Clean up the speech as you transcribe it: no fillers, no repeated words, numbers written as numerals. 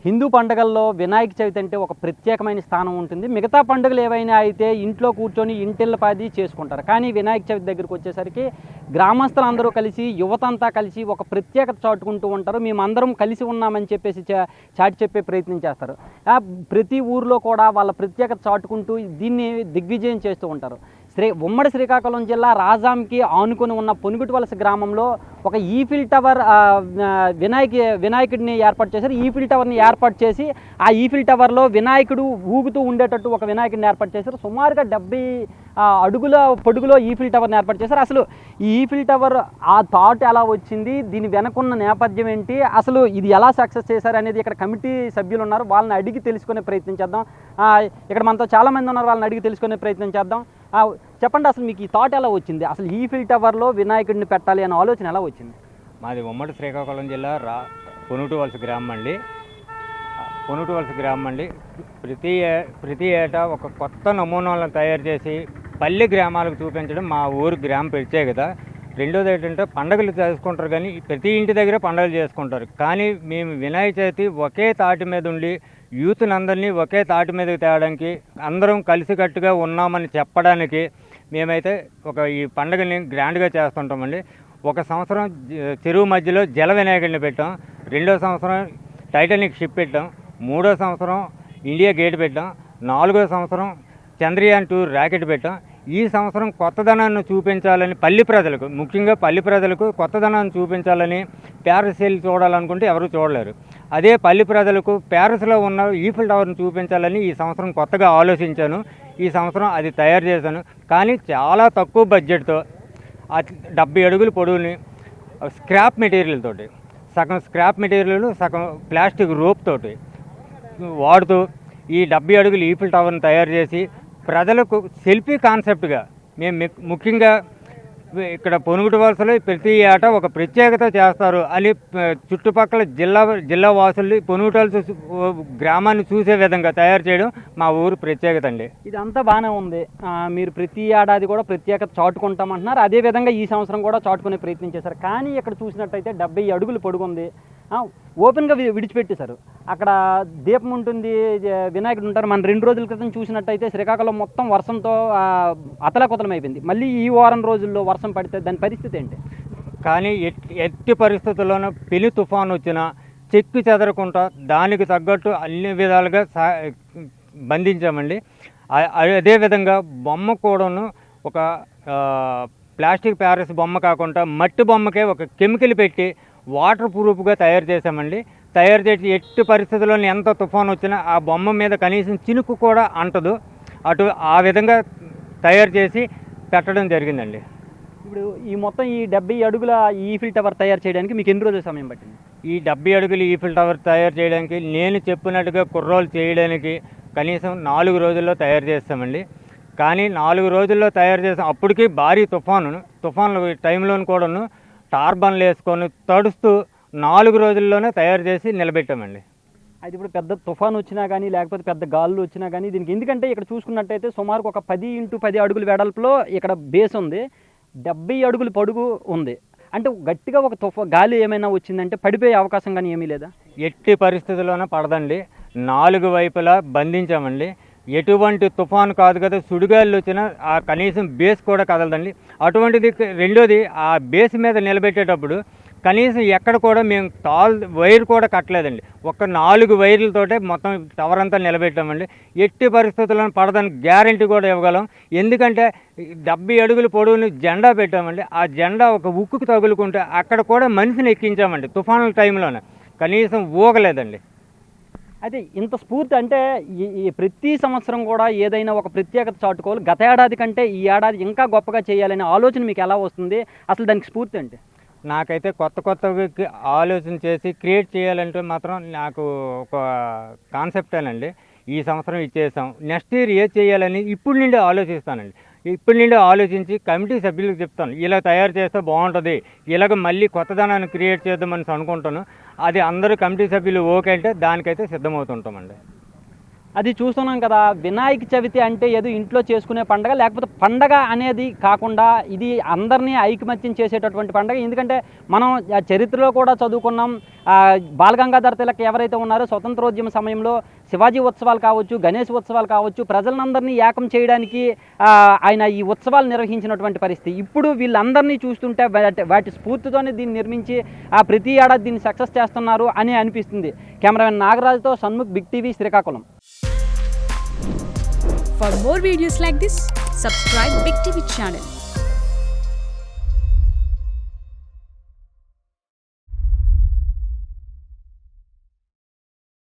హిందూ పండుగల్లో వినాయక చవితి అంటే ఒక ప్రత్యేకమైన స్థానం ఉంటుంది. మిగతా పండుగలు ఏవైనా అయితే ఇంట్లో కూర్చొని ఇంటిల్లపాది చేసుకుంటారు. కానీ వినాయక చవితి దగ్గరికి వచ్చేసరికి గ్రామస్తులందరూ కలిసి, యువతంతా కలిసి ఒక ప్రత్యేకత చాటుకుంటూ ఉంటారు. మేమందరం కలిసి ఉన్నామని చెప్పేసి చాటి చెప్పే ప్రయత్నం చేస్తారు. ప్రతి ఊరిలో కూడా వాళ్ళ ప్రత్యేకత చాటుకుంటూ దీన్ని దిగ్విజయం చేస్తూ ఉంటారు. ఉమ్మడి శ్రీకాకుళం జిల్లా రాజాంకి ఆనుకొని ఉన్న పొనుగుటివలస గ్రామంలో ఒక ఈఫిల్ టవర్ వినాయకుడిని ఏర్పాటు చేశారు. ఈఫిల్ టవర్ని ఏర్పాటు చేసి ఆ ఈఫిల్ టవర్లో వినాయకుడు ఊగుతూ ఉండేటట్టు ఒక వినాయకుడిని ఏర్పాటు చేశారు. సుమారుగా 70 అడుగుల పొడుగులో ఈఫిల్ టవర్ని ఏర్పాటు చేశారు. అసలు ఈ ఈఫిల్ టవర్ ఆ థాట్ ఎలా వచ్చింది, దీని వెనకున్న నేపథ్యం ఏంటి, అసలు ఇది ఎలా సక్సెస్ చేశారు అనేది ఇక్కడ కమిటీ సభ్యులు ఉన్నారు, వాళ్ళని అడిగి తెలుసుకునే ప్రయత్నం చేద్దాం. ఇక్కడ మనతో చాలామంది ఉన్నారు, వాళ్ళని అడిగి తెలుసుకునే ప్రయత్నం చేద్దాం. చెప్పండి, అసలు మీకు ఈ థాట్ ఎలా వచ్చింది? అసలు ఈఫిల్ టవర్లో వినాయకుడిని పెట్టాలి అనే ఆలోచన ఎలా వచ్చింది? మాది ఉమ్మడి శ్రీకాకుళం జిల్లా పొనుగుటివలస గ్రామం అండి. పొనుగుటివలస గ్రామం అండి. ప్రతి ఏటా ఒక కొత్త నమూనాలను తయారు చేసి పల్లె గ్రామాలకు చూపించడం మా ఊరు గ్రామ ప్రత్యేకత. రెండోది ఏంటంటే పండుగలు చేసుకుంటారు, కానీ ప్రతి ఇంటి దగ్గర పండుగలు చేసుకుంటారు. కానీ మేము వినాయక చవితి ఒకే తాటి మీద ఉండి యూత్ని అందరినీ ఒకే తాటి మీదకి తేవడానికి, అందరం కలిసికట్టుగా ఉన్నామని చెప్పడానికి మేమైతే ఈ పండుగని గ్రాండ్గా చేస్తుంటామండి. ఒక సంవత్సరం చెరువు మధ్యలో జల వినాయకుడిని పెట్టాం, రెండో సంవత్సరం టైటానిక్ షిప్ పెట్టాం, మూడో సంవత్సరం ఇండియా గేట్ పెట్టాం, నాలుగో సంవత్సరం చంద్రయాన్ 2 రాకెట్ పెట్టాం. ఈ సంవత్సరం కొత్తదనాన్ని చూపించాలని ముఖ్యంగా పల్లి ప్రజలకు కొత్తదనాన్ని చూపించాలని ప్యారిస్ వెళ్ళి చూడాలనుకుంటే ఎవరు చూడలేరు. అదే పల్లి ప్రజలకు ప్యారిస్లో ఉన్న ఈఫిల్ టవర్ని చూపించాలని ఈ సంవత్సరం కొత్తగా ఆలోచించాను. ఈ సంవత్సరం అది తయారు చేశాను. కానీ చాలా తక్కువ బడ్జెట్తో 70 అడుగుల పొడవుని స్క్రాప్ మెటీరియల్ తోటి, సగం స్క్రాప్ మెటీరియల్ సగం ప్లాస్టిక్ రోప్ తోటి వాడుతూ ఈ 70 అడుగుల ఈఫిల్ టవర్ని తయారు చేసి ప్రజలకు సెల్ఫీ కాన్సెప్ట్గా మేము ముఖ్యంగా ఇక్కడ పొనుగుటివలసలో ప్రతి ఏటా ఒక ప్రత్యేకత చేస్తారు అని చుట్టుపక్కల జిల్లా వాసులు పొనుగుటివలస గ్రామాన్ని చూసే విధంగా తయారు చేయడం మా ఊరు ప్రత్యేకత అండి. ఇదంతా బాగానే ఉంది. మీరు ప్రతి ఏడాది కూడా ప్రత్యేకత చాటుకుంటామంటున్నారు. అదేవిధంగా ఈ సంవత్సరం కూడా చాటుకునే ప్రయత్నం చేశారు. కానీ ఇక్కడ చూసినట్టయితే 70 అడుగులు పొడుగుంది, ఓపెన్గా విడిచిపెట్టేశారు. అక్కడ దీపం ఉంటుంది, వినాయకుడు ఉంటారు. మన 2 రోజుల క్రితం చూసినట్టయితే శ్రీకాకుళం మొత్తం వర్షంతో అతలాకుతలం అయిపోయింది. మళ్ళీ ఈ వారం రోజుల్లో వర్షం పడితే దాని పరిస్థితి ఏంటి? కానీ ఎట్టి పరిస్థితుల్లోనూ పెను తుఫాను వచ్చినా చెక్కు చెదరకుండా దానికి తగ్గట్టు అన్ని విధాలుగా బంధించామండి. అదేవిధంగా బొమ్మ కూడాను ఒక ప్లాస్టిక్ ప్యారిస్ బొమ్మ కాకుండా మట్టి బొమ్మకే ఒక కెమికల్ పెట్టి వాటర్ ప్రూఫ్గా తయారు చేసామండి. తయారు చేసి ఎట్టి పరిస్థితుల్లోని ఎంత తుఫాను వచ్చినా ఆ బొమ్మ మీద కనీసం చినుకు కూడా అంటదు. ఆ విధంగా తయారు చేసి పెట్టడం జరిగిందండి. ఇప్పుడు ఈ 70 అడుగుల ఈఫిల్ టవర్ తయారు చేయడానికి మీకు ఎన్ని రోజుల సమయం పట్టింది? ఈ 70 అడుగుల ఈఫిల్ టవర్ తయారు చేయడానికి నేను చెప్పినట్టుగా కుర్రోలు చేయడానికి కనీసం 4 రోజుల్లో తయారు చేస్తామండి. కానీ 4 రోజుల్లో తయారు చేసాం. అప్పటికి భారీ తుఫాన్ల టైంలోను కూడాను టార్బన్లు వేసుకొని తడుస్తూ 4 రోజుల్లోనే తయారు చేసి నిలబెట్టామండి. అయితే ఇప్పుడు పెద్ద తుఫాను వచ్చినా కానీ, లేకపోతే పెద్ద గాలులు వచ్చినా కానీ దీనికి, ఎందుకంటే ఇక్కడ చూసుకున్నట్టయితే సుమారు ఒక 10x10 అడుగుల వెడల్పులో ఇక్కడ బేస్ ఉంది, 70 అడుగుల పొడుగు ఉంది. అంటే గట్టిగా ఒక గాలి ఏమైనా వచ్చిందంటే పడిపోయే అవకాశం కానీ ఏమీ లేదా? ఎట్టి పరిస్థితుల్లోనే పడదండి. 4 వైపులా బంధించామండి. ఎటువంటి తుఫాను కాదు కదా, సుడిగాళ్ళు వచ్చినా ఆ కనీసం బేస్ కూడా కదలదండి. అటువంటిది రెండోది, ఆ బేస్ మీద నిలబెట్టేటప్పుడు కనీసం ఎక్కడ కూడా మేము వైర్ కూడా కట్టలేదండి. ఒక 4 వైర్లతోటే మొత్తం టవర్ అంతా నిలబెట్టామండి. ఎట్టి పరిస్థితులను పడదని గ్యారంటీ కూడా ఇవ్వగలం. ఎందుకంటే 70 అడుగుల పొడవుని జెండా పెట్టామండి. ఆ జెండా ఒక ఉక్కుకు తగులుకుంటే అక్కడ కూడా మనిషిని ఎక్కించామండి. తుఫానుల టైంలోనే కనీసం ఊగలేదండి. అయితే ఇంత స్ఫూర్తి అంటే ఈ ప్రతి సంవత్సరం కూడా ఏదైనా ఒక ప్రత్యేకత చాటుకోవాలి, గత ఏడాది కంటే ఈ ఏడాది ఇంకా గొప్పగా చేయాలనే ఆలోచన మీకు ఎలా వస్తుంది? అసలు దానికి స్ఫూర్తి అంటే? నాకైతే కొత్త ఆలోచన చేసి క్రియేట్ చేయాలంటే మాత్రం నాకు ఒక కాన్సెప్టేనండి. ఈ సంవత్సరం ఇచ్చేసాం, నెక్స్ట్ ఇయర్ ఏ చేయాలని ఇప్పుడు నుండి ఆలోచిస్తానండి. ఇప్పటి నుండి ఆలోచించి కమిటీ సభ్యులకు చెప్తాను, ఇలా తయారు చేస్తే బాగుంటుంది, ఇలాగ మళ్ళీ కొత్తదనాన్ని క్రియేట్ చేద్దామని అనుకుంటాను. అది అందరూ కమిటీ సభ్యులు ఓకే అంటే దానికైతే సిద్ధమవుతుంటామండి. అది చూస్తున్నాం కదా, వినాయక చవితి అంటే ఏదో ఇంట్లో చేసుకునే పండగ, లేకపోతే పండగ అనేది కాకుండా ఇది అందరినీ ఐకమత్యం చేసేటటువంటి పండగ. ఎందుకంటే మనం చరిత్రలో కూడా చదువుకున్నాం, బాలగంగాధర తిలక్ ఎవరైతే ఉన్నారో స్వతంత్రోద్యమ సమయంలో శివాజీ ఉత్సవాలు కావచ్చు, గణేష్ ఉత్సవాలు కావచ్చు, ప్రజలందరినీ ఏకం చేయడానికి ఆయన ఈ ఉత్సవాలు నిర్వహించినటువంటి పరిస్థితి. ఇప్పుడు వీళ్ళందరినీ చూస్తుంటే వాటి స్ఫూర్తితోనే దీన్ని నిర్మించి ప్రతి ఏడాది దీన్ని సక్సెస్ చేస్తున్నారు అని అనిపిస్తుంది. కెమెరామెన్ నాగరాజుతో Shanmukh, big TV, Srikakulam. For more videos like this, subscribe Big TV channel.